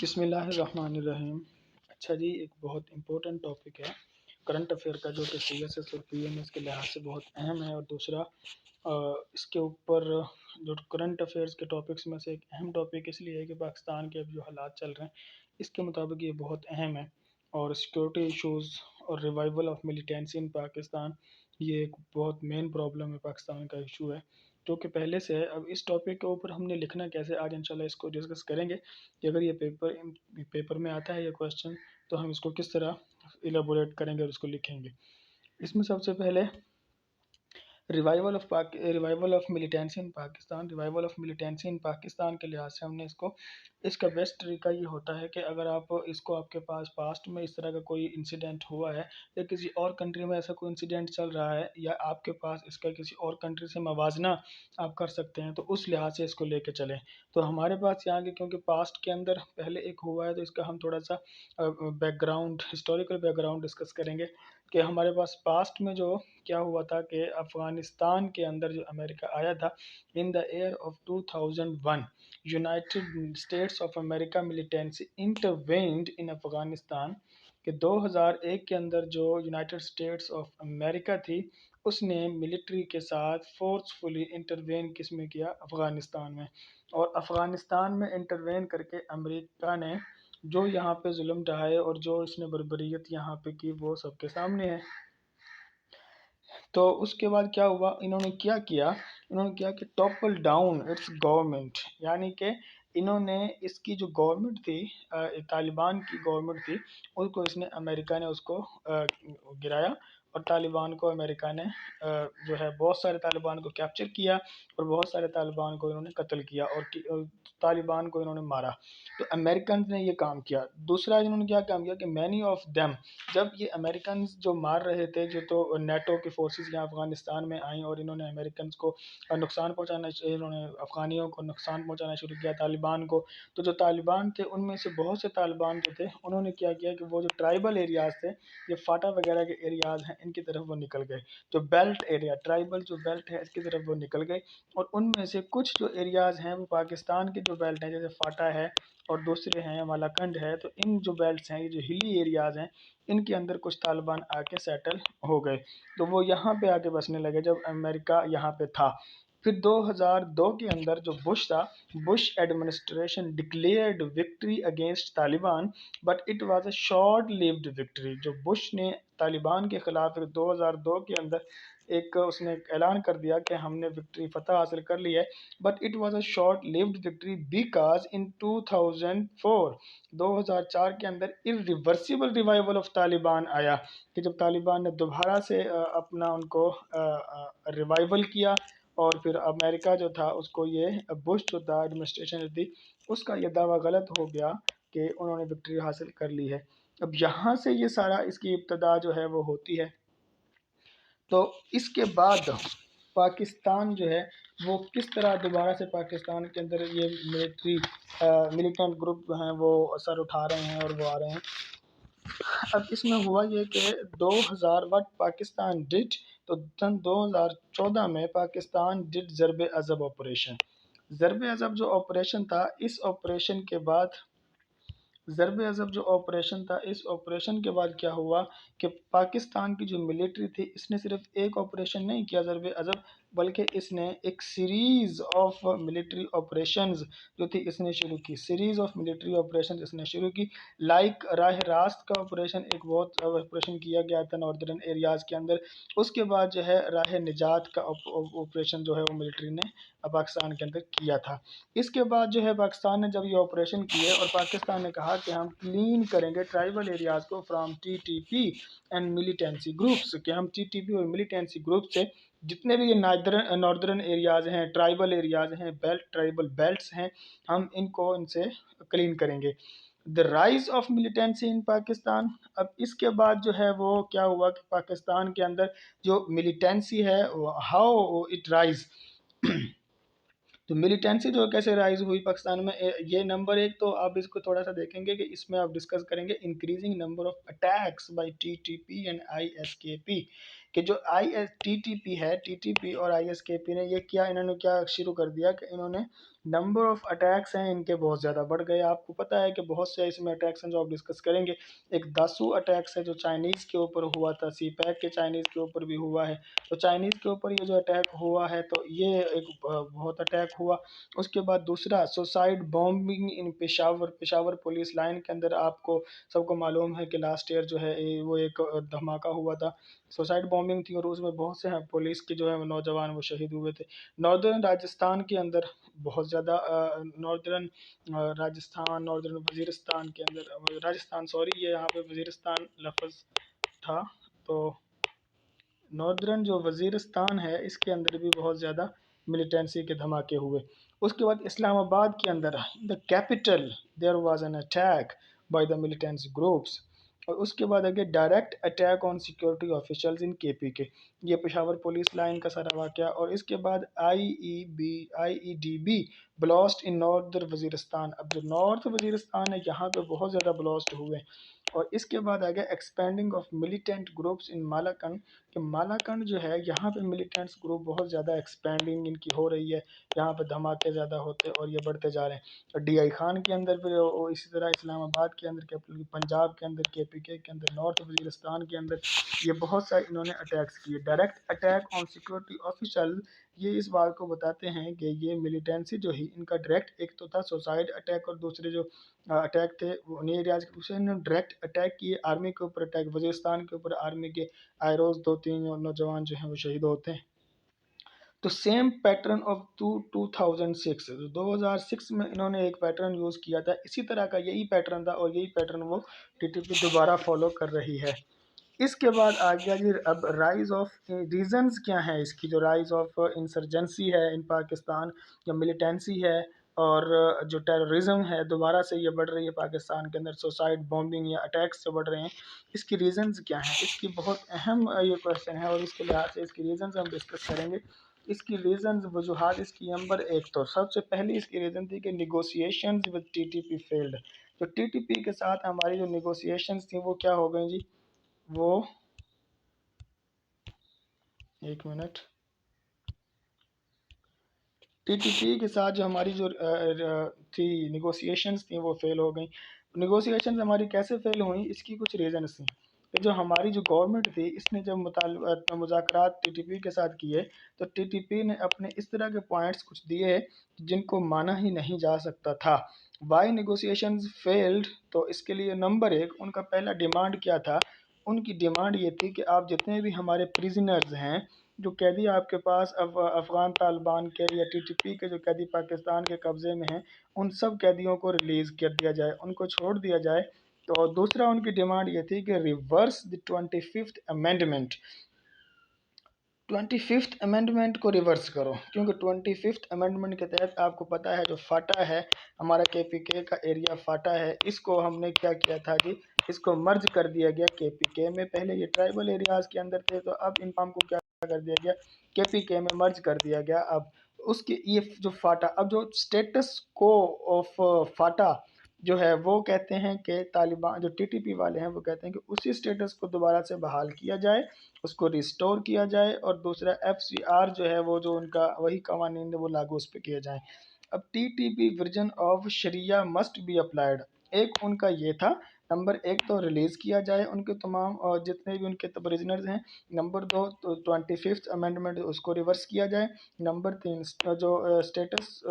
बिस्मिल्लाहिर्रहमानिर्रहीम। अच्छा जी, एक बहुत इम्पोर्टेंट टॉपिक है करंट अफेयर का, जो कि सीएसएस और पीएमएस के लिहाज से बहुत अहम है। और दूसरा इसके ऊपर जो करंट अफेयर्स के टॉपिक्स में से एक अहम टॉपिक इसलिए है कि पाकिस्तान के अब जो हालात चल रहे हैं इसके मुताबिक ये बहुत अहम है। और सिक्योरिटी इश्यूज़ और revival of militancy in Pakistan, ये एक बहुत मेन प्रॉब्लम है, पाकिस्तान का इशू है जो कि पहले से है। अब इस टॉपिक के ऊपर हमने लिखना कैसे, आज इंशाल्लाह इसको डिस्कस करेंगे कि अगर ये पेपर में आता है ये क्वेश्चन, तो हम इसको किस तरह इलेबोरेट करेंगे और इसको लिखेंगे। इसमें सबसे पहले revival of militancy in Pakistan, revival of militancy in Pakistan के लिहाज से हमने इसका बेस्ट तरीका ये होता है कि अगर आप इसको, आपके पास पास्ट में इस तरह का कोई इंसिडेंट हुआ है या किसी और कंट्री में ऐसा कोई इंसिडेंट चल रहा है या आपके पास इसका किसी और कंट्री से मवाजना आप कर सकते हैं, तो उस लिहाज से इसको लेके चलें। तो हमारे पास यहाँ के, क्योंकि पास्ट के अंदर पहले एक हुआ है, तो इसका हम थोड़ा सा बैकग्राउंड, हिस्टोरिकल बैकग्राउंड डिस्कस करेंगे कि हमारे पास पास्ट में जो क्या हुआ था कि अफ़गानिस्तान के अंदर जो अमेरिका आया था in the year of 2001, United States of America militancy intervened in Afghanistan, कि 2001 के अंदर जो यूनाइटेड स्टेट्स ऑफ अमेरिका थी उसने मिलिट्री के साथ फोर्सफुली इंटरवेन किस में किया, अफ़गानिस्तान में। और अफ़गानिस्तान में इंटरवेन करके अमेरिका ने जो यहाँ पे जुल्म ढाए और जो इसने बर्बरियत यहाँ पे की वो सबके सामने है। तो उसके बाद क्या हुआ, इन्होंने किया कि टॉपल डाउन इट्स गवर्नमेंट, यानी कि इन्होंने इसकी जो गवर्नमेंट थी, तालिबान की गवर्नमेंट थी, उसको इसने, अमेरिका ने उसको गिराया। और तालिबान को अमेरिका ने जो है बहुत सारे तालिबान को कैप्चर किया और बहुत सारे तालिबान को इन्होंने कत्ल किया और तालिबान को इन्होंने मारा। तो अमेरिकन ने ये काम किया। दूसरा इन्होंने क्या काम किया कि मैनी ऑफ देम, जब ये अमेरिकन जो मार रहे थे, जो तो नेटो की फोर्सेस यहाँ अफगानिस्तान में आई और इन्होंने अमेरिकन को नुकसान पहुँचाना, इन्होंने अफगानियों को नुकसान पहुँचाना शुरू किया, तालिबान को। तो जो तालिबान थे उनमें से बहुत से तालिबान जो थे उन्होंने क्या किया कि वो जो ट्राइबल एरियाज़ थे, ये फाटा वगैरह के एरियाज़ हैं, इनकी तरफ वो निकल गए। जो बेल्ट एरिया, ट्राइबल जो बेल्ट है इसकी तरफ वो निकल गए। और उनमें से कुछ जो एरियाज़ हैं वो पाकिस्तान के जो बेल्ट हैं, जैसे फाटा है और दूसरे हैं मालाकंड है, तो इन जो बेल्ट्स हैं, ये जो हिली एरियाज़ हैं, इनके अंदर कुछ तालिबान आके सेटल हो गए। तो वो यहाँ पे आके बसने लगे जब अमेरिका यहाँ पे था। फिर 2002 के अंदर जो बुश था, Bush administration declared victory against Taliban, but it was a short lived victory. जो बुश ने तालिबान के खिलाफ 2002 के अंदर एक उसने ऐलान कर दिया कि हमने विक्ट्री, फतह हासिल कर ली है, but it was a short lived victory because in 2004 के अंदर इरिवर्सिबल रिवाइवल ऑफ तालिबान आया, कि जब तालिबान ने दोबारा से अपना उनको रिवाइवल किया और फिर अमेरिका जो था उसको ये बुश जो था एडमिनिस्ट्रेशन जो थी उसका ये दावा गलत हो गया कि उन्होंने विक्ट्री हासिल कर ली है। अब यहाँ से ये सारा इसकी इब्तदा जो है वो होती है। तो इसके बाद पाकिस्तान जो है वो किस तरह दोबारा से पाकिस्तान के अंदर ये मिलिटेंट ग्रुप जो हैं वो असर उठा रहे हैं और वो आ रहे हैं। अब इसमें हुआ ये कि 2000 वट पाकिस्तान डिड, तो सन 2014 में पाकिस्तान डिड ज़रब अज़ब ऑपरेशन। ज़रब अज़ब जो ऑपरेशन था, इस ऑपरेशन के बाद ज़रब अज़ब जो ऑपरेशन था, इस ऑपरेशन के बाद क्या हुआ कि पाकिस्तान की जो मिलिट्री थी इसने सिर्फ एक ऑपरेशन नहीं किया ज़रब अज़ब, बल्कि इसने एक सीरीज़ ऑफ मिलिट्री ऑपरेशंस जो थी इसने शुरू की, सीरीज़ ऑफ मिलिट्री ऑपरेशन इसने शुरू की। लाइक राह रास्त का ऑपरेशन, एक बहुत ऑपरेशन किया गया था नॉर्दर्न एरियाज़ के अंदर। उसके बाद जो है राह निजात का ऑपरेशन जो है वो मिलिट्री ने पाकिस्तान के अंदर किया था। इसके बाद जो है पाकिस्तान ने जब ये ऑपरेशन किए और पाकिस्तान ने कहा कि हम क्लीन करेंगे ट्राइबल एरियाज़ को from TTP and militancy groups, कि हम टीटीपी और मिलिटेंसी ग्रुप से जितने भी ये नॉर्दर्न एरियाज़ हैं, ट्राइबल एरियाज़ हैं, ट्राइबल बेल्ट्स हैं, हम इनको इनसे क्लीन करेंगे। The rise of militancy in Pakistan, अब इसके बाद जो है वो क्या हुआ कि पाकिस्तान के अंदर जो मिलिटेंसी है, हाउ इट राइज तो मिलिटेंसी जो कैसे राइज हुई पाकिस्तान में, ये नंबर एक, तो आप इसको थोड़ा सा देखेंगे कि इसमें आप डिस्कस करेंगे increasing number of attacks by TTP and ISKP, कि जो टीटीपी है, टीटीपी और आईएसकेपी ने ये किया, इन्होंने क्या शुरू कर दिया कि इन्होंने नंबर ऑफ अटैक्स हैं इनके बहुत ज़्यादा बढ़ गए। आपको पता है कि बहुत से इसमें अटैक्स हैं जो आप डिस्कस करेंगे। एक दासू अटैक्स है जो चाइनीज़ के ऊपर हुआ था, सी पैक के चाइनीज़ के ऊपर भी हुआ है। तो चाइनीज़ के ऊपर ये जो अटैक हुआ है तो ये एक बहुत अटैक हुआ। उसके बाद दूसरा सुसाइड बॉम्बिंग इन पेशावर, पेशावर पुलिस लाइन के अंदर आपको सबको मालूम है कि लास्ट ईयर जो है वो एक धमाका हुआ था, सुसाइड बॉम्बिंग थी और उसमें बहुत से पुलिस के जो है नौजवान वो शहीद हुए थे। नॉर्दर्न राजस्थान के अंदर बहुत ज़्यादा नॉर्दर्न राजस्थान, नॉर्दर्न वज़ीरिस्तान के अंदर, राजस्थान सॉरी, ये यहाँ पे वज़ीरिस्तान लफ्ज़ था। तो नॉर्दर्न जो वज़ीरिस्तान है इसके अंदर भी बहुत ज़्यादा मिलिटेंसी के धमाके हुए। उसके बाद इस्लामाबाद के अंदर the capital there was an attack by the militancy groups. और उसके बाद आगे direct attack on security officials in KPK, ये पेशावर पुलिस लाइन का सारा वाक़या। और इसके बाद आईईडीबी ब्लास्ट इन नॉर्दर्न वज़ीरिस्तान। अब जो नॉर्थ वज़ीरिस्तान है यहाँ पे बहुत ज़्यादा ब्लास्ट हुए। और इसके बाद आ गया expanding of militant groups in Malakand, कि मालाकंड जो है यहाँ पे मिलिटेंट्स ग्रुप बहुत ज़्यादा एक्सपेंडिंग इनकी हो रही है, यहाँ पे धमाके ज़्यादा होते और ये बढ़ते जा रहे हैं। और डीआई खान के अंदर भी इसी तरह इस्लामाबाद के अंदर, पंजाब के अंदर, केपीके के अंदर, नॉर्थ वजीरिस्तान के अंदर ये बहुत सारे इन्होंने अटैक्स किए। Direct attack on security official, ये इस बात को बताते हैं कि ये मिलिटेंसी जो ही इनका डायरेक्ट, एक तो था सुसाइड अटैक और दूसरे जो अटैक थे वो उन्हीं एरियाज के, दूसरे ने डायरेक्ट अटैक किए आर्मी के ऊपर, अटैक वजीरिस्तान के ऊपर आर्मी के आए रोज 2-3 नौजवान जो हैं वो शहीद होते हैं। तो सेम पैटर्न ऑफ 2006, 2006 में इन्होंने एक पैटर्न यूज़ किया था, इसी तरह का यही पैटर्न था और यही पैटर्न वो टीटीपी दोबारा फॉलो कर रही है। इसके बाद आ गया जी अब राइज ऑफ रीजंस क्या है इसकी, जो राइज ऑफ इंसर्जेंसी है इन पाकिस्तान, या मिलिटेंसी है और जो टेररिज्म है दोबारा से ये बढ़ रही है पाकिस्तान के अंदर, सुसाइड बॉम्बिंग या अटैक्स से बढ़ रहे हैं, इसकी रीजंस क्या है, इसकी बहुत अहम ये क्वेश्चन है और इसके लिहाज से इसकी रीजंस हम डिस्कस करेंगे। इसकी रीजंस वजूहात इसकी नंबर एक, तो सबसे पहली इसकी रीज़न थी कि निगोशिएशंस विद टीटीपी फेल्ड। तो टीटीपी के साथ हमारी जो निगोशिएशंस थी वो क्या हो गई जी, वो एक मिनट, टीटीपी के साथ जो हमारी जो थी निगोशिएशंस थी वो फेल हो गई। निगोशिएशंस हमारी कैसे फेल हुई, इसकी कुछ रीजंस थी कि जो हमारी जो गवर्नमेंट थी इसने जब मुज़ाकरात टीटीपी के साथ किए तो टीटीपी ने अपने इस तरह के पॉइंट्स कुछ दिए जिनको माना ही नहीं जा सकता था। वाई निगोशिएशंस फेल्ड, तो इसके लिए नंबर एक उनका पहला डिमांड क्या था, उनकी डिमांड ये थी कि आप जितने भी हमारे प्रिजनर्स हैं, जो कैदी आपके पास अफ़गान तालिबान के या टीटीपी के जो कैदी पाकिस्तान के कब्ज़े में हैं, उन सब कैदियों को रिलीज़ कर दिया जाए, उनको छोड़ दिया जाए। तो दूसरा उनकी डिमांड ये थी कि reverse the 25th amendment, 25th amendment को रिवर्स करो, क्योंकि 25th अमेंडमेंट के तहत आपको पता है जो फाटा है हमारा केपीके का एरिया फाटा है, इसको हमने क्या किया था जी, इसको मर्ज कर दिया गया केपीके में। पहले ये ट्राइबल एरियाज के अंदर थे तो अब इन काम को क्या कर दिया गया, केपीके में मर्ज कर दिया गया। अब उसके ये जो फाटा, अब जो स्टेटस को ऑफ फाटा जो है वो कहते हैं कि तालिबान जो टीटीपी वाले हैं वो कहते हैं कि उसी स्टेटस को दोबारा से बहाल किया जाए, उसको रिस्टोर किया जाए और दूसरा एफसीआर जो है वो जो उनका वही कवानीन वो लागू उस पर किए जाएँ। अब TTP version of sharia must be applied, एक उनका ये था, नंबर एक तो रिलीज़ किया जाए उनके तमाम और जितने भी उनके प्रिजनर्स हैं। नंबर दो तो 25th अमेंडमेंट उसको रिवर्स किया जाए। नंबर तीन जो स्टेटस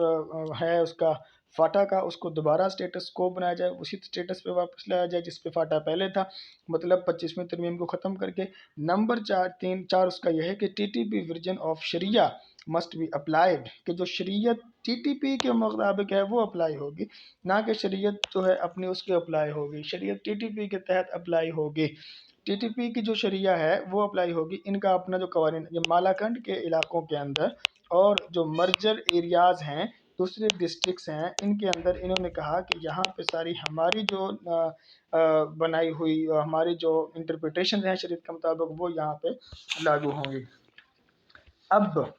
है उसका फाटा का, उसको दोबारा स्टेटस को बनाया जाए, उसी स्टेटस पे वापस लाया जाए जिस पे फाटा पहले था, मतलब 25वीं तरमीम को ख़त्म करके। नंबर चार उसका यह है कि TTP version of sharia must be applied, कि जो शरीयत टीटीपी के मुताबिक है वो अप्लाई होगी, ना कि शरीयत जो है अपनी उसके अप्लाई होगी, शरीयत टीटीपी के तहत अप्लाई होगी। टीटीपी की जो शरिया है वो अप्लाई होगी, इनका अपना जो कवानीन, ये मालाकंड के इलाकों के अंदर और जो मर्जर एरियाज़ हैं दूसरे डिस्ट्रिक्ट्स हैं इनके अंदर, इन्होंने कहा कि यहाँ पे सारी हमारी जो बनाई हुई हमारी जो इंटरप्रिटेशन है शरीयत के मुताबिक वो यहाँ पे लागू होंगी। अब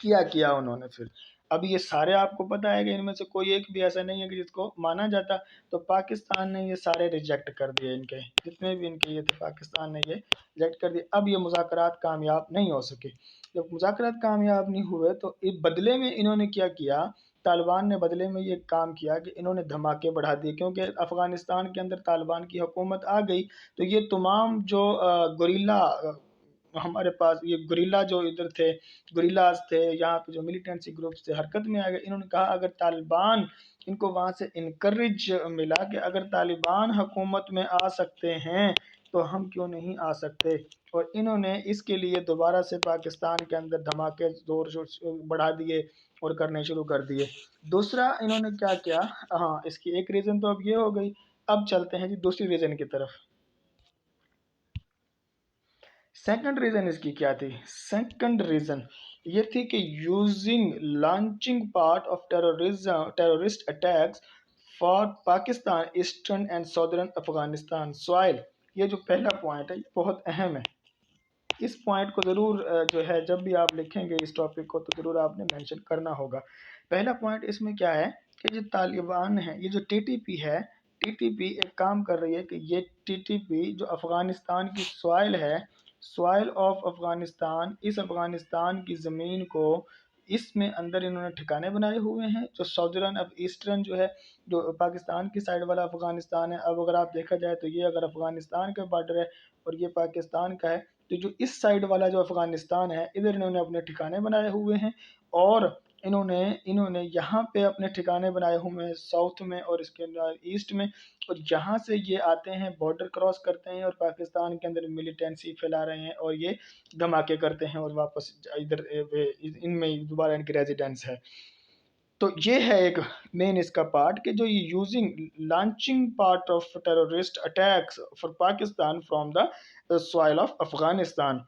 क्या किया उन्होंने फिर, अब ये सारे आपको पता है कि इनमें से कोई एक भी ऐसा नहीं है कि जिसको माना जाता, तो पाकिस्तान ने ये सारे रिजेक्ट कर दिए, इनके जितने भी इनके ये थे पाकिस्तान ने ये रिजेक्ट कर दिए। अब ये मुज़ाकरात कामयाब नहीं हो सके, जब मुज़ाकरात कामयाब नहीं हुए तो इस बदले में इन्होंने क्या किया तालिबान ने बदले में ये काम किया कि इन्होंने धमाके बढ़ा दिए, क्योंकि अफ़गानिस्तान के अंदर तालिबान की हुकूमत आ गई तो ये तमाम जो गुरिल्ला हमारे पास ये गुरिल्ला जो इधर थे, गुरिल्लाज थे, यहाँ पे जो मिलिटेंसी ग्रुप्स थे हरकत में आ गए। इन्होंने कहा अगर तालिबान, इनको वहाँ से इनकरेज मिला कि अगर तालिबान हुकूमत में आ सकते हैं तो हम क्यों नहीं आ सकते, और इन्होंने इसके लिए दोबारा से पाकिस्तान के अंदर धमाके जोर शोर से बढ़ा दिए और करने शुरू कर दिए। दूसरा इन्होंने क्या किया, हाँ इसकी एक रीज़न तो अब ये हो गई। अब चलते हैं जी दूसरी रीज़न की तरफ। सेकंड रीज़न इसकी क्या थी? सेकंड रीज़न ये थी कि using launching part of terrorist attacks for Pakistan eastern and southern Afghanistan soil. ये जो पहला पॉइंट है ये बहुत अहम है। इस पॉइंट को ज़रूर जो है जब भी आप लिखेंगे इस टॉपिक को तो ज़रूर आपने मेंशन करना होगा। पहला पॉइंट इसमें क्या है कि जो तालिबान है, ये जो टीटीपी है, टीटीपी एक काम कर रही है कि ये टीटीपी जो अफ़गानिस्तान की सॉइल है, सॉइल ऑफ अफ़गानिस्तान, इस अफ़गानिस्तान की ज़मीन को इसमें अंदर इन्होंने ठिकाने बनाए हुए हैं। जो सदर्न अब ईस्टर्न जो है, जो पाकिस्तान की साइड वाला अफ़गानिस्तान है, अब अगर आप देखा जाए तो ये अगर अफ़गानिस्तान का बॉर्डर है और ये पाकिस्तान का है, तो जो इस साइड वाला जो अफ़गानिस्तान है इधर इन्होंने अपने ठिकाने बनाए हुए हैं और इन्होंने इन्होंने यहाँ पे अपने ठिकाने बनाए हुए हैं साउथ में और इसके ईस्ट में, और यहाँ से ये आते हैं बॉर्डर क्रॉस करते हैं और पाकिस्तान के अंदर मिलिटेंसी फैला रहे हैं और ये धमाके करते हैं और वापस इधर इनमें दोबारा इनकी रेजिडेंस है। तो ये है एक मेन इसका पार्ट कि जो ये using launching part of terrorist attacks for Pakistan from the soil of Afghanistan.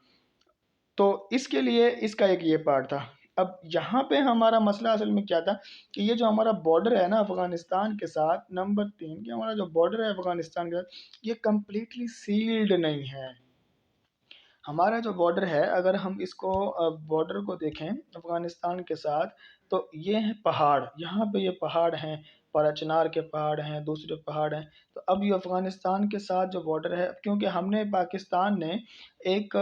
तो इसके लिए इसका एक ये पार्ट था। अब यहाँ पे हमारा मसला असल में क्या था कि ये जो हमारा बॉर्डर है ना अफगानिस्तान के साथ, नंबर 3 कि हमारा जो बॉर्डर है अफगानिस्तान के साथ ये कम्प्लीटली सील्ड नहीं है। हमारा जो बॉर्डर है अगर हम इसको बॉर्डर को देखें अफगानिस्तान के साथ, तो ये हैं पहाड़, यहाँ पे ये पहाड़ हैं, चिनार के पहाड़ हैं, दूसरे पहाड़ हैं। तो अब ये अफगानिस्तान के साथ जो बॉर्डर है, क्योंकि हमने पाकिस्तान ने एक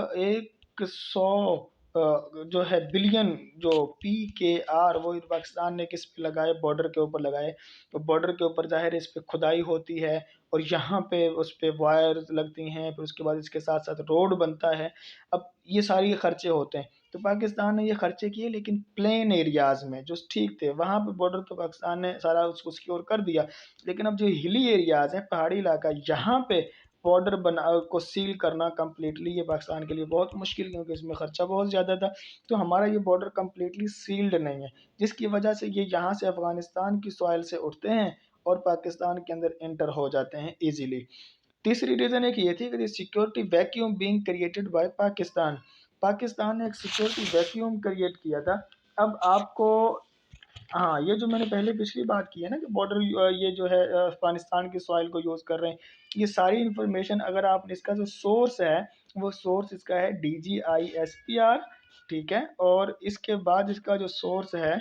100 जो है बिलियन जो PKR वो पाकिस्तान ने किस पे लगाए, बॉर्डर के ऊपर लगाए। तो बॉर्डर के ऊपर जाहिर है इस पे खुदाई होती है और यहाँ पे उस पे वायर लगती हैं, फिर उसके बाद इसके साथ साथ रोड बनता है। अब ये सारी खर्चे होते हैं, तो पाकिस्तान ने ये खर्चे किए लेकिन प्लेन एरियाज़ में जो ठीक थे वहाँ पे बॉर्डर तो पाकिस्तान ने सारा उसको सिक्योर कर दिया। लेकिन अब जो हिली एरियाज़ हैं, पहाड़ी इलाका, यहाँ पे बॉर्डर बना को सील करना कम्प्लीटली ये पाकिस्तान के लिए बहुत मुश्किल, क्योंकि इसमें ख़र्चा बहुत ज़्यादा था। तो हमारा ये बॉर्डर कम्प्लीटली सील्ड नहीं है, जिसकी वजह से ये यहाँ से अफ़गानिस्तान की सॉइल से उठते हैं और पाकिस्तान के अंदर एंटर हो जाते हैं ईज़िली। तीसरी रीज़न एक ये थी कि security vacuum being created by Pakistan. Pakistan ने एक सिक्योरिटी वैक्यूम क्रिएट किया था। अब आपको, हाँ ये जो मैंने पहले पिछली बात की है ना कि बॉर्डर ये जो है अफगानिस्तान की सॉइल को यूज़ कर रहे हैं, ये सारी इन्फॉर्मेशन अगर आप इसका जो सोर्स है वो सोर्स इसका है DGISPR, ठीक है। और इसके बाद इसका जो सोर्स है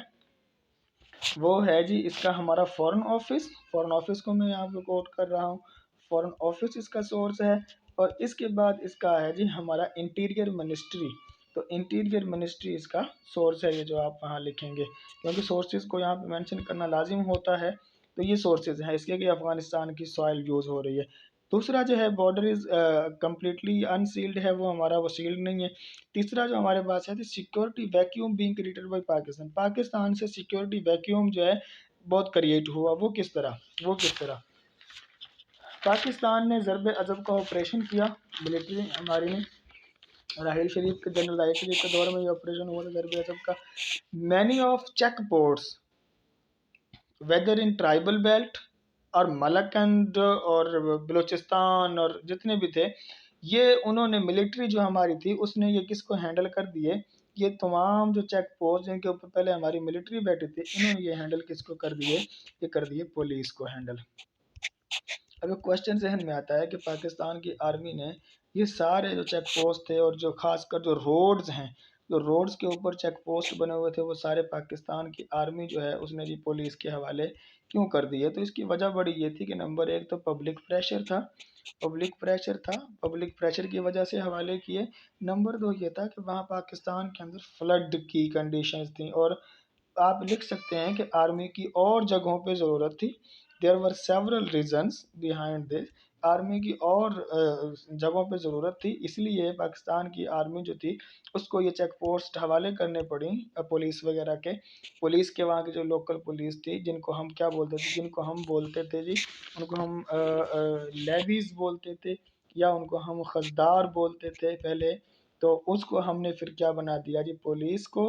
वो है जी इसका हमारा फॉरेन ऑफिस को मैं यहाँ पे कोट कर रहा हूँ, फॉरेन ऑफिस इसका सोर्स है। और इसके बाद इसका है जी हमारा इंटीरियर मिनिस्ट्री, तो इंटीरियर मिनिस्ट्री इसका सोर्स है, ये जो आप वहाँ लिखेंगे क्योंकि सोर्सेज को यहाँ पे मेंशन करना लाजिम होता है। तो ये सोर्सेज हैं इसके कि अफ़गानिस्तान की सॉइल यूज़ हो रही है। दूसरा जो है बॉर्डर इज़ कम्प्लीटली अनसील्ड है, वो हमारा वो सील्ड नहीं है। तीसरा जो हमारे पास है security vacuum being created by Pakistan. Pakistan से सिक्योरिटी वैक्यूम जो है बहुत क्रिएट हुआ, वो किस तरह, पाकिस्तान ने ज़रब अज़ब का ऑपरेशन किया, मिलिट्री हमारी ने, राहिल शरीफ के, जनरल राहिल शरीफ के दौर में ये ऑपरेशन हुआ था ज़रब अज़ब का। Many of check posts whether in tribal belt और मलकंद और बलूचिस्तान और जितने भी थे, ये उन्होंने मिलिट्री जो हमारी थी उसने ये किसको हैंडल कर दिए, ये तमाम जो चेक पोस्ट जिनके ऊपर पहले हमारी मिलिट्री बैठी थी इन्होंने ये हैंडल किसको कर दिए, ये कर दिए पुलिस को हैंडल। अब क्वेश्चन जहन में आता है कि पाकिस्तान की आर्मी ने ये सारे जो चेक पोस्ट थे और जो खासकर जो रोड्स हैं, जो रोड्स के ऊपर चेक पोस्ट बने हुए थे, वो सारे पाकिस्तान की आर्मी जो है उसने जी पुलिस के हवाले क्यों कर दिए। तो इसकी वजह बड़ी ये थी कि नंबर 1 तो पब्लिक प्रेशर था, पब्लिक प्रेशर की वजह से हवाले किए। नंबर 2 ये था कि वहाँ पाकिस्तान के अंदर फ्लड की कंडीशंस थी और आप लिख सकते हैं कि आर्मी की और जगहों पे ज़रूरत थी। There were several reasons behind this. Army की और जगहों पे ज़रूरत थी, इसलिए पाकिस्तान की आर्मी जो थी उसको ये चेक पोस्ट हवाले करने पड़ी पुलिस वगैरह के। पुलिस के वहाँ की जो लोकल पुलिस थी, जिनको हम क्या बोलते थे, जिनको हम बोलते थे जी, उनको हम लेवीज बोलते थे, या उनको हम खजदार बोलते थे पहले। तो उसको हमने फिर क्या बना दिया जी, पुलिस को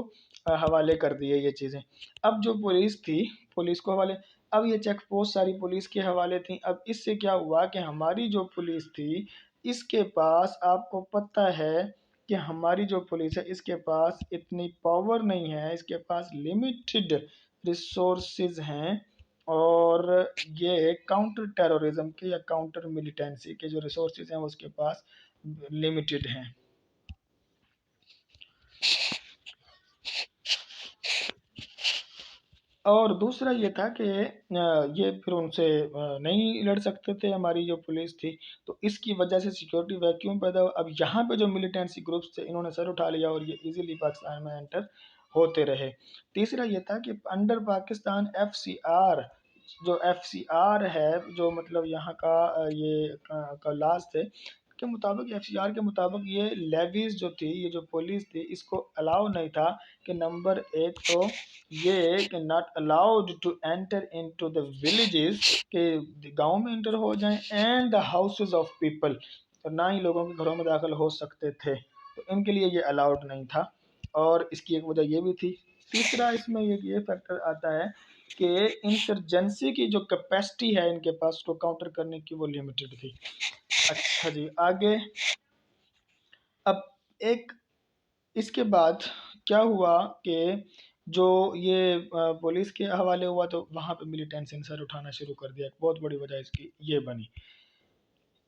हवाले कर दिए ये चीज़ें। अब जो पुलिस थी, पुलिस को हवाले, अब ये चेक पोस्ट सारी पुलिस के हवाले थी। अब इससे क्या हुआ कि हमारी जो पुलिस थी, इसके पास, आपको पता है कि हमारी जो पुलिस है इसके पास इतनी पावर नहीं है, इसके पास लिमिटेड रिसोर्सेज हैं, और ये काउंटर टेररिज्म के या काउंटर मिलिटेंसी के जो रिसोर्सेज हैं वो उसके पास लिमिटेड हैं। और दूसरा ये था कि ये फिर उनसे नहीं लड़ सकते थे हमारी जो पुलिस थी, तो इसकी वजह से सिक्योरिटी वैक्यूम पैदा हुआ। अब यहाँ पे जो मिलिटेंसी ग्रुप्स थे इन्होंने सर उठा लिया और ये इजीली पाकिस्तान में एंटर होते रहे। तीसरा ये था कि अंडर पाकिस्तान FCR, जो FCR है, जो मतलब यहाँ का का लाज थे के मुताबिक, FCR के मुताबिक ये लेवीज जो थी, ये जो पुलिस थी, इसको अलाउ नहीं था कि नंबर एक तो ये कि not allowed to enter into the villages, के गांव में एंटर हो जाएं, and the houses of people, और ना ही लोगों के घरों में दाखिल हो सकते थे, तो इनके लिए ये अलाउड नहीं था। और इसकी एक वजह ये भी थी। तीसरा इसमें ये फैक्टर आता है कि इंसर्जेंसी की जो कैपेसिटी है इनके पास, उसको काउंटर करने की, वो लिमिटेड थी। अच्छा जी, आगे। अब एक इसके बाद क्या हुआ कि जो ये पुलिस के हवाले हुआ, तो वहाँ पे मिलिटेंसी ने सर उठाना शुरू कर दिया। बहुत बड़ी वजह इसकी ये बनी।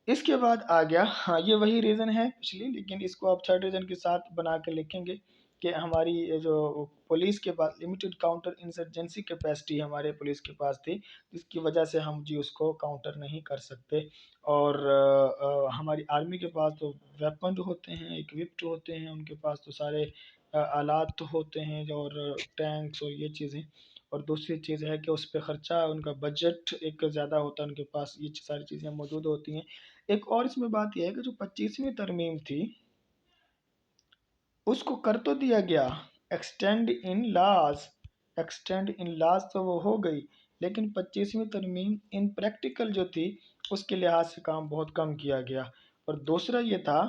इसके बाद आ गया, हाँ ये वही रीज़न है पिछली, लेकिन इसको आप थर्ड रीज़न के साथ बना के लिखेंगे कि हमारी जो पुलिस के पास लिमिटेड काउंटर इंसर्जेंसी कैपेसिटी हमारे पुलिस के पास थी, जिसकी वजह से हम जी उसको काउंटर नहीं कर सकते। और हमारी आर्मी के पास तो वेपन होते हैं, इक्विप्ड होते हैं, उनके पास तो सारे आलात तो होते हैं, और टैंक्स और ये चीज़ें। और दूसरी चीज़ है कि उस पर ख़र्चा, उनका बजट एक ज़्यादा होता है, उनके पास ये सारी चीज़ें मौजूद होती हैं। एक और इसमें बात यह है कि जो 25वीं तरमीम थी उसको कर तो दिया गया, एक्सटेंड इन लाज, एक्सटेंड इन लाज तो वो हो गई, लेकिन 25वीं तरमीम इन प्रैक्टिकल जो थी उसके लिहाज से काम बहुत कम किया गया। और दूसरा ये था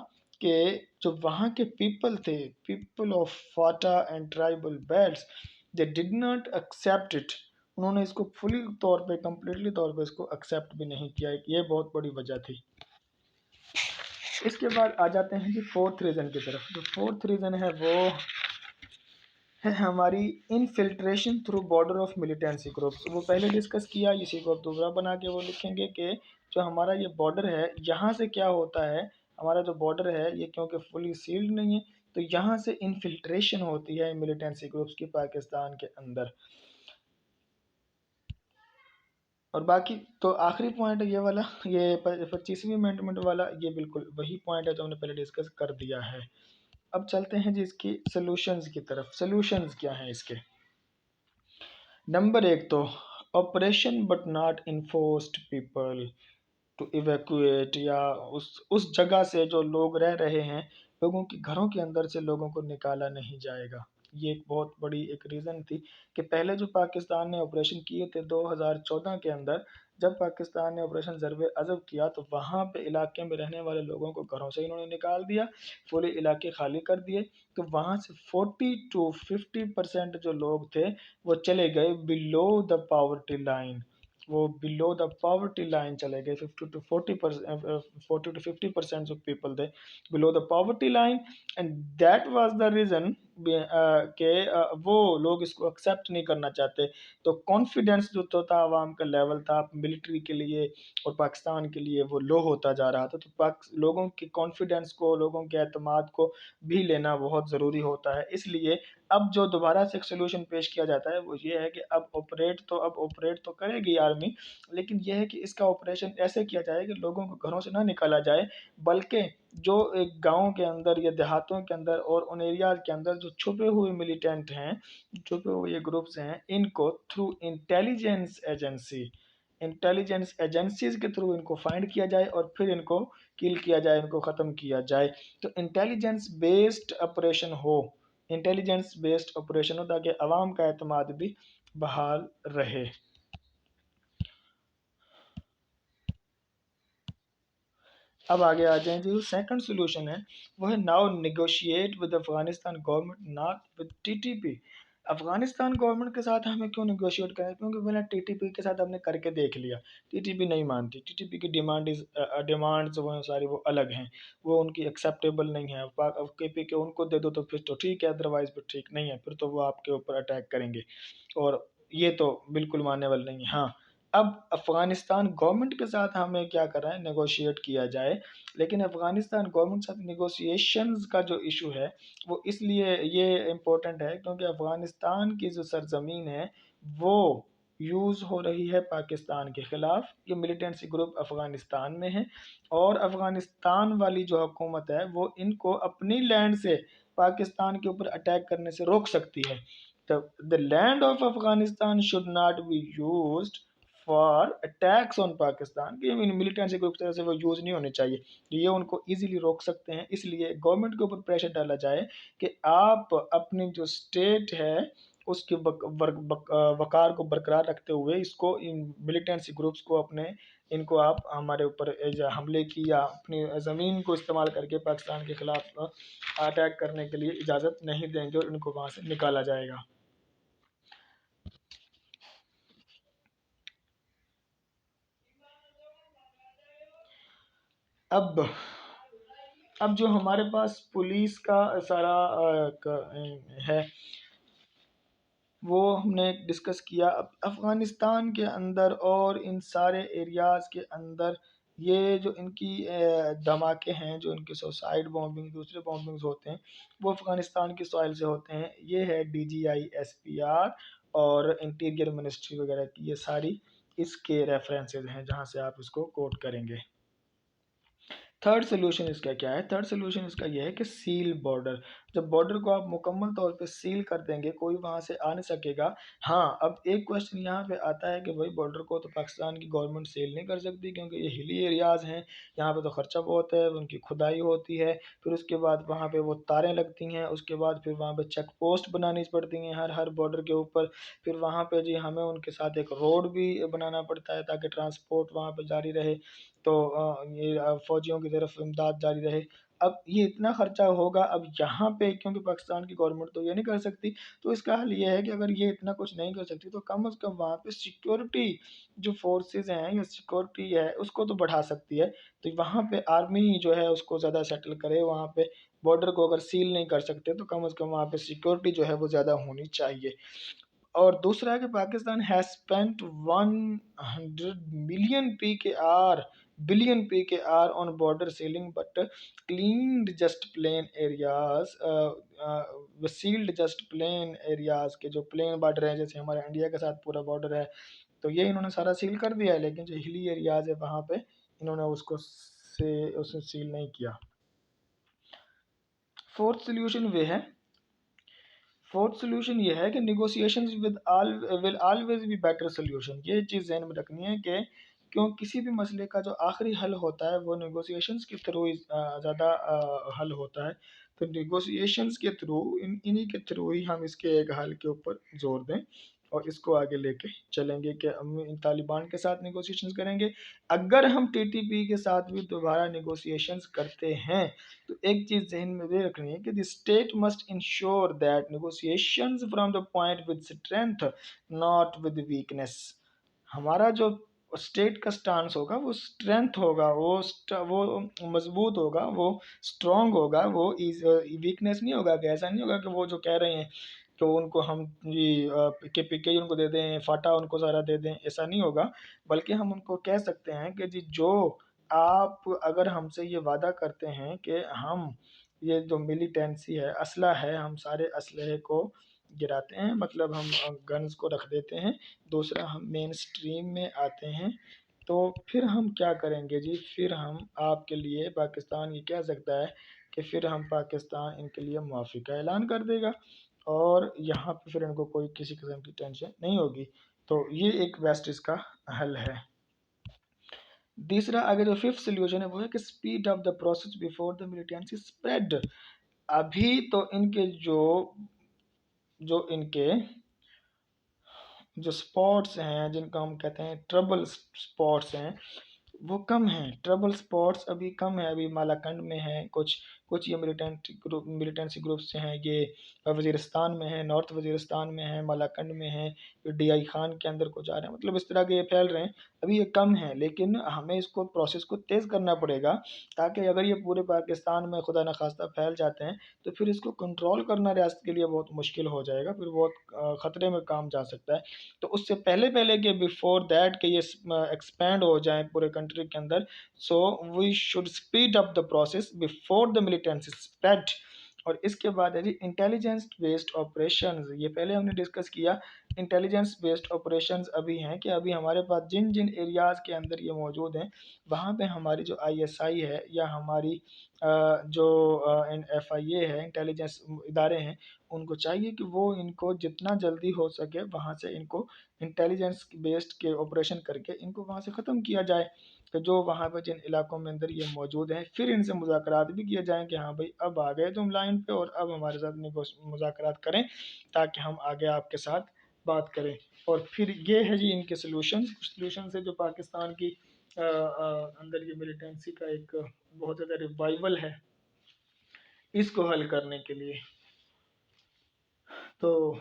कि जो वहाँ के पीपल थे, people of FATA and tribal belts, they did not accept it. उन्होंने इसको फुली तौर पे, कंप्लीटली तौर पे इसको एक्सेप्ट भी नहीं किया। ये बहुत बड़ी वजह थी। इसके बाद आ जाते हैं जी फोर्थ रीज़न की तरफ। जो फोर्थ रीज़न है वो है हमारी infiltration through border of militancy groups. वो पहले डिस्कस किया, इसी को दूसरा बना के वो लिखेंगे कि जो हमारा ये बॉर्डर है, यहाँ से क्या होता है, हमारा जो बॉर्डर है ये क्योंकि फुली सील्ड नहीं है, तो यहाँ से इनफिल्ट्रेशन होती है मिलिटेंसी ग्रुप्स की पाकिस्तान के अंदर। और बाकी तो आखिरी पॉइंट ये वाला, ये 25वीं अमेंडमेंट वाला, ये बिल्कुल वही पॉइंट है जो हमने पहले डिस्कस कर दिया है। अब चलते हैं जी इसकी सॉल्यूशंस की तरफ। सॉल्यूशंस क्या हैं इसके? नंबर एक तो operation but not enforced people to evacuate, या उस जगह से जो लोग रह रहे हैं, लोगों के घरों के अंदर से लोगों को निकाला नहीं जाएगा। ये एक बहुत बड़ी एक रीज़न थी कि पहले जो पाकिस्तान ने ऑपरेशन किए थे 2014 के अंदर, जब पाकिस्तान ने ऑपरेशन ज़रब अज़ब किया, तो वहाँ पे इलाके में रहने वाले लोगों को घरों से इन्होंने निकाल दिया, पूरे इलाके खाली कर दिए। तो वहाँ से 40 to 50% जो लोग थे वो चले गए बिलो द पावर्टी लाइन। वो बिलो द पॉवर्टी लाइन चले गए। 40 to 50% जो पीपल थे below the poverty line, and that was the reason के वो लोग इसको एक्सेप्ट नहीं करना चाहते। तो कॉन्फिडेंस जो तो था आवाम का लेवल था मिलिट्री के लिए और पाकिस्तान के लिए, वो लो होता जा रहा था। तो लोगों के कॉन्फिडेंस को, लोगों के एतमाद को भी लेना बहुत ज़रूरी होता है। इसलिए अब जो दोबारा से एक सोल्यूशन पेश किया जाता है वो ये है कि अब ऑपरेट तो करेगी आर्मी, लेकिन यह है कि इसका ऑपरेशन ऐसे किया जाए कि लोगों को घरों से ना निकाला जाए, बल्कि जो एक गाँव के अंदर या देहातों के अंदर और उन एरियाज़ के अंदर जो जो छुपे हुए मिलिटेंट हैं, छुपे हुए ये ग्रुप्स हैं, इनको थ्रू इंटेलिजेंस एजेंसीज के थ्रू इनको फाइंड किया जाए और फिर इनको किल किया जाए, इनको ख़त्म किया जाए। तो इंटेलिजेंस बेस्ड ऑपरेशन हो ताकि अवाम का एतमाद भी बहाल रहे। अब आगे आ जाए, जो सेकंड सोल्यूशन है वो है now negotiate with Afghanistan government not with TTP. Afghanistan government के साथ हमें क्यों निगोशिएट करें, क्योंकि मैंने टीटीपी के साथ हमने करके देख लिया, टीटीपी नहीं मानती, टीटीपी की डिमांड्स वो सारी वो अलग हैं, वो उनकी एक्सेप्टेबल नहीं है। अब केपी के उनको दे दो तो फिर तो ठीक है, अदरवाइज फिर ठीक नहीं है, फिर तो वो आपके ऊपर अटैक करेंगे और ये तो बिल्कुल मानने वाले नहीं है। हाँ, अब अफ़गानिस्तान गवर्नमेंट के साथ हमें क्या करना है, नेगोशिएट किया जाए, लेकिन अफ़गानिस्तान गवर्नमेंट के साथ नेगोशिएशंस का जो इशू है वो इसलिए ये इम्पोर्टेंट है क्योंकि अफ़गानिस्तान की जो सरजमीन है वो यूज़ हो रही है पाकिस्तान के ख़िलाफ़। ये मिलिटेंसी ग्रुप अफ़गानिस्तान में है और अफ़गानिस्तान वाली जो हुकूमत है वो इनको अपनी लैंड से पाकिस्तान के ऊपर अटैक करने से रोक सकती है। The land of Afghanistan should not be used for attacks on Pakistan, कि मिलिटेंसी ग्रुप तरह से वो यूज़ नहीं होने चाहिए, ये उनको इजीली रोक सकते हैं। इसलिए गवर्नमेंट के ऊपर प्रेशर डाला जाए कि आप अपनी जो स्टेट है उसके वकार को बरकरार रखते हुए इसको, इन मिलिटेंसी ग्रुप्स को अपने, इनको आप हमारे ऊपर हमले की या अपनी ज़मीन को इस्तेमाल करके पाकिस्तान के खिलाफ अटैक करने के लिए इजाज़त नहीं देंगे और इनको वहाँ से निकाला जाएगा। अब जो हमारे पास पुलिस का सारा है वो हमने डिस्कस किया। अब अफ़गानिस्तान के अंदर और इन सारे एरियाज़ के अंदर ये जो इनकी धमाके हैं, जो इनके सुसाइड बॉम्बिंग, दूसरे बॉम्बिंग्स होते हैं, वो अफ़गानिस्तान की सॉइल से होते हैं। ये है DGI SPR और इंटीरियर मिनिस्ट्री वगैरह की, ये सारी इसके रेफरेंसेस हैं जहाँ से आप इसको कोट करेंगे। थर्ड सोल्यूशन इसका क्या है, थर्ड सोल्यूशन इसका यह है कि सील बॉर्डर। जब बॉर्डर को आप मुकम्मल तौर पे सील कर देंगे, कोई वहाँ से आ नहीं सकेगा। हाँ, अब एक क्वेश्चन यहाँ पे आता है कि भाई बॉर्डर को तो पाकिस्तान की गवर्नमेंट सील नहीं कर सकती क्योंकि ये हिली एरियाज़ हैं, यहाँ पे तो ख़र्चा बहुत है, उनकी खुदाई होती है, फिर उसके बाद वहाँ पे वो तारें लगती हैं, उसके बाद फिर वहाँ पे चेक पोस्ट बनानी पड़ती हैं हर हर बॉर्डर के ऊपर, फिर वहाँ पे जी हमें उनके साथ एक रोड भी बनाना पड़ता है ताकि ट्रांसपोर्ट वहाँ पे जारी रहे, तो ये फ़ौजियों की तरफ इमदाद जारी रहे। अब ये इतना खर्चा होगा, अब यहाँ पे क्योंकि पाकिस्तान की गवर्नमेंट तो ये नहीं कर सकती, तो इसका हल ये है कि अगर ये इतना कुछ नहीं कर सकती तो कम से कम वहाँ पे सिक्योरिटी जो फोर्सेस हैं या सिक्योरिटी है उसको तो बढ़ा सकती है। तो वहाँ पे आर्मी जो है उसको ज़्यादा सेटल करे वहाँ पे। बॉर्डर को अगर सील नहीं कर सकते तो कम से कम वहाँ पे सिक्योरिटी जो है वो ज़्यादा होनी चाहिए। और दूसरा है कि Pakistan has spent 100 billion PKR on border sealing but cleaned just plain areas, sealed just plain areas के जो प्लेन बॉर्डर हैं, जैसे हमारे इंडिया के साथ पूरा बॉर्डर है तो ये इन्होंने सारा सील कर दिया है, लेकिन जो हिली एरियाज है वहाँ पे इन्होंने उसे सील नहीं किया। फोर्थ सोल्यूशन वे है, फोर्थ सोल्यूशन ये है कि negotiations will always be better solution. ये चीज़ ज़हन में रखनी है कि क्यों किसी भी मसले का जो आखिरी हल होता है वो निगोशिएशंस के थ्रू ज़्यादा हल होता है। तो निगोशिएशंस के थ्रू, इन्हीं के थ्रू ही हम इसके एक हल के ऊपर जोर दें और इसको आगे लेके चलेंगे कि हम इन तालिबान के साथ निगोशिएशंस करेंगे। अगर हम TTP के साथ भी दोबारा निगोशिएशंस करते हैं तो एक चीज़ ज़हन में ये रखनी है कि the state must ensure that negotiations from the point with strength not with weakness. हमारा जो स्टेट का स्टांस होगा वो स्ट्रेंथ होगा, वो मजबूत होगा, वो स्ट्रांग होगा, वो वीकनेस नहीं होगा। कि ऐसा नहीं होगा कि वो जो कह रहे हैं तो उनको हम जी PK उनको दे दें, फाटा उनको सारा दे दें, ऐसा नहीं होगा। बल्कि हम उनको कह सकते हैं कि जी जो आप अगर हमसे ये वादा करते हैं कि हम ये जो मिलिटेंसी है, असला है, हम सारे असलहे को गिराते हैं, मतलब हम गन्स को रख देते हैं, दूसरा हम मेन स्ट्रीम में आते हैं, तो फिर हम क्या करेंगे जी, फिर हम आपके लिए, पाकिस्तान ये कह सकता है कि फिर हम पाकिस्तान इनके लिए मुआफ़ी का ऐलान कर देगा और यहाँ पे फिर इनको कोई किसी किस्म की टेंशन नहीं होगी। तो ये एक बेस्ट इसका हल है। तीसरा, आगे जो फिफ्थ सोल्यूशन है वो है कि speed up the process before the militancy spread. अभी तो इनके जो जो इनके जो स्पॉट्स हैं, जिनको हम कहते हैं ट्रबल स्पॉट्स हैं, वो कम हैं। ट्रबल स्पॉट्स अभी कम है, अभी मालाकंड में है, कुछ कुछ ये मिलिटेंसी ग्रुप्स हैं, ये वज़ीरिस्तान में है, नॉर्थ वज़ीरिस्तान में है, मालाकंड में है, DI खान के अंदर कुछ आ रहे हैं, मतलब इस तरह के ये फैल रहे हैं। अभी ये कम है, लेकिन हमें इसको प्रोसेस को तेज़ करना पड़ेगा, ताकि अगर ये पूरे पाकिस्तान में खुदा न खास्ता फैल जाते हैं तो फिर इसको कंट्रोल करना रियासत के लिए बहुत मुश्किल हो जाएगा, फिर बहुत ख़तरे में काम जा सकता है। तो उससे पहले पहले कि बिफोर दैट कि ये एक्सपैंड हो जाए पूरे कंट्री के अंदर, so we should speed up the process before the militancy spread. और इसके बाद है जी इंटेलिजेंस बेस्ड ऑपरेशंस। ये पहले हमने डिस्कस किया, इंटेलिजेंस बेस्ड ऑपरेशंस अभी हैं कि अभी हमारे पास जिन जिन एरियाज़ के अंदर ये मौजूद हैं, वहाँ पे हमारी जो ISI है या हमारी जो FIA है, इंटेलिजेंस इदारे हैं, उनको चाहिए कि वो इनको जितना जल्दी हो सके वहाँ से इनको इंटेलिजेंस बेस्ड के ऑपरेशन करके इनको वहाँ से ख़त्म किया जाए। तो जो वहाँ पे जिन इलाकों में अंदर ये मौजूद हैं, फिर इनसे मुज़ाकरात भी किए जाएँ कि हाँ भाई अब आ गए तुम लाइन पे और अब हमारे साथ मुज़ाकरात करें, ताकि हम आगे आपके साथ बात करें। और फिर ये है जी इनके सलूशंस। कुछ सलूशंस है जो पाकिस्तान की अंदर ये मिलिटेंसी का एक बहुत ज़्यादा रिवाइवल है, इसको हल करने के लिए। तो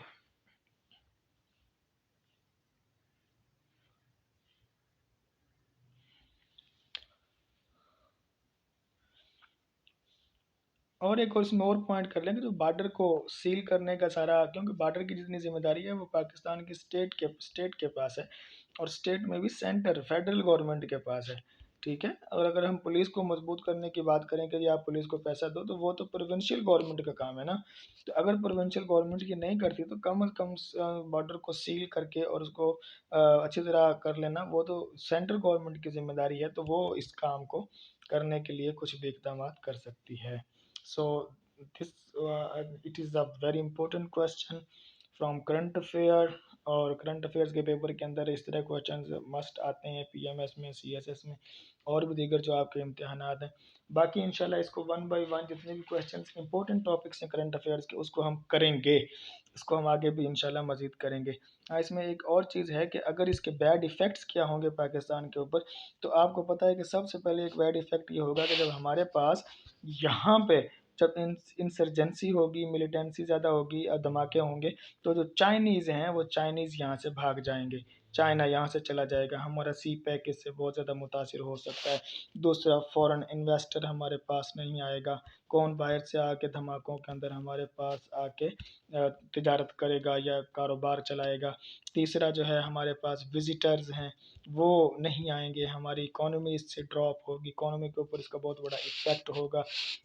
और एक और इसमें और पॉइंट कर लेंगे, जो बॉर्डर को सील करने का सारा, क्योंकि बॉर्डर की जितनी जिम्मेदारी है वो पाकिस्तान की स्टेट के पास है, और स्टेट में भी सेंटर फेडरल गवर्नमेंट के पास है। ठीक है, और अगर हम पुलिस को मजबूत करने की बात करें कि आप पुलिस को पैसा दो, तो वो तो प्रोविंशियल गवर्नमेंट का काम है ना। तो अगर प्रोविंशियल गवर्नमेंट ये नहीं करती तो कम अज़ कम बॉर्डर को सील करके और उसको अच्छी तरह कर लेना, वो तो सेंट्रल गवर्नमेंट की जिम्मेदारी है, तो वो इस काम को करने के लिए कुछ भी इक़दाम कर सकती है। So this it is a very important question from current affair। और करंट अफेयर्स के पेपर के अंदर इस तरह क्वेश्चंस मस्ट आते हैं, PMS में, CSS में, और भी दीगर जो आपके इम्तिहानात हैं। बाकी इंशाल्लाह इसको वन बाय वन जितने भी क्वेश्चंस इंपॉर्टेंट टॉपिक्स हैं करंट अफेयर्स के, उसको हम करेंगे, इसको हम आगे भी इंशाल्लाह मज़ीद करेंगे। हाँ, इसमें एक और चीज़ है कि अगर इसके बैड इफ़ेक्ट्स क्या होंगे पाकिस्तान के ऊपर, तो आपको पता है कि सबसे पहले एक बैड इफ़ेक्ट ये होगा कि जब हमारे पास यहाँ पे जब इंसर्जेंसी होगी, मिलिटेंसी ज़्यादा होगी और धमाके होंगे, तो जो चाइनीज़ हैं वो चाइनीज़ यहाँ से भाग जाएंगे, चाइना यहाँ से चला जाएगा, हमारा सी पैक इससे बहुत ज़्यादा मुतासिर हो सकता है। दूसरा, फॉरेन इन्वेस्टर हमारे पास नहीं आएगा, कौन बाहर से आके धमाकों के अंदर हमारे पास आके तिजारत करेगा या कारोबार चलाएगा। तीसरा जो है, हमारे पास विजिटर्स हैं वो नहीं आएंगे, हमारी इकोनॉमी इससे ड्रॉप होगी, इकोनॉमी के ऊपर इसका बहुत बड़ा इफेक्ट होगा।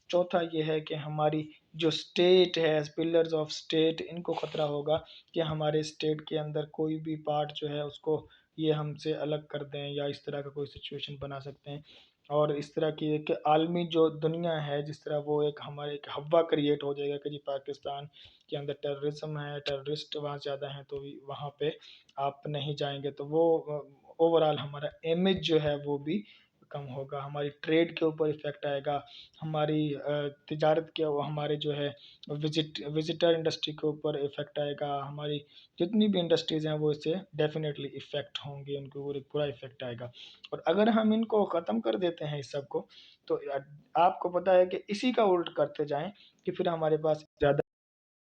चौथा ये है कि हमारी जो स्टेट है, पिलर्स ऑफ स्टेट, इनको ख़तरा होगा कि हमारे स्टेट के अंदर कोई भी पार्ट जो है उसको ये हमसे अलग कर दें या इस तरह का कोई सिचुएशन बना सकते हैं। और इस तरह की एक आलमी जो दुनिया है, जिस तरह वो एक हमारे एक हवा क्रिएट हो जाएगा कि जी पाकिस्तान के अंदर टेररिज्म है, टेररिस्ट वहाँ ज़्यादा हैं, तो वहाँ पे आप नहीं जाएंगे, तो वो ओवरऑल हमारा इमेज जो है वो भी कम होगा, हमारी ट्रेड के ऊपर इफ़ेक्ट आएगा, हमारी तिजारत के, हमारे जो है विजिटर इंडस्ट्री के ऊपर इफ़ेक्ट आएगा, हमारी जितनी भी इंडस्ट्रीज़ हैं वो इससे डेफिनेटली इफ़ेक्ट होंगी, उनके ऊपर एक पूरा इफ़ेक्ट आएगा। और अगर हम इनको ख़त्म कर देते हैं इस सब को, तो आपको पता है कि इसी का उल्ट करते जाएं कि फिर हमारे पास ज़्यादा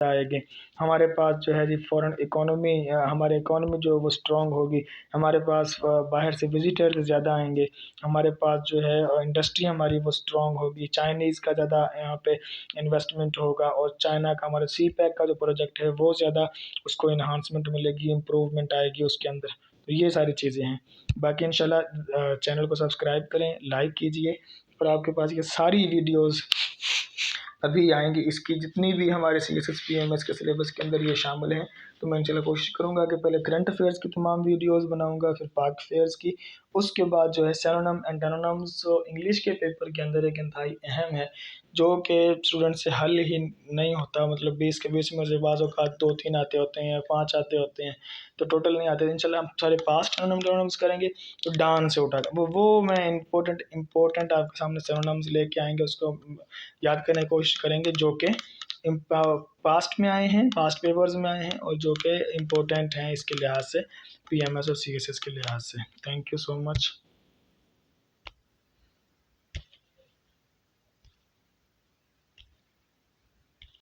आएगी, हमारे पास जो है जी फॉरेन इकोनॉमी, हमारे इकोनॉमी जो वो स्ट्रॉन्ग होगी, हमारे पास बाहर से विजिटर्स ज़्यादा आएंगे, हमारे पास जो है इंडस्ट्री हमारी वो स्ट्रॉन्ग होगी, चाइनीज़ का ज़्यादा यहाँ पे इन्वेस्टमेंट होगा, और चाइना का हमारा सी पैक का जो प्रोजेक्ट है वो ज़्यादा उसको इन्हांसमेंट मिलेगी, इम्प्रूवमेंट आएगी उसके अंदर। तो ये सारी चीज़ें हैं। बाकी इंशाल्लाह चैनल को सब्सक्राइब करें, लाइक कीजिए, और आपके पास ये सारी वीडियोज़ अभी आएंगी, इसकी जितनी भी हमारे CSS PMS के सिलेबस के अंदर ये शामिल हैं, तो मैं इंशाल्लाह कोशिश करूँगा कि पहले करंट अफेयर्स की तमाम वीडियोस बनाऊँगा, फिर पाक अफेयर्स की, उसके बाद जो है सिनोनिम एंटोनिम्स इंग्लिश के पेपर के अंदर एक इंतहाई अहम है, जो कि स्टूडेंट से हल ही नहीं होता। मतलब 20 के 20 में से बाज़ औक़ात 2-3 आते होते हैं या 5 आते होते हैं, तो टोटल नहीं आते। इंशाल्लाह हम सारे पास्ट सिनोनिम्स करेंगे, तो डान से उठा वो मैं इम्पोर्टेंट आपके सामने सिनोनिम्स लेके आएँगे, उसको याद करने की कोशिश करेंगे, जो कि पास्ट में आए हैं, पास्ट पेपर्स में आए हैं, और जो कि इम्पोर्टेंट हैं इसके लिहाज से, पीएमएस और सीएसएस के लिहाज से। Thank you so much.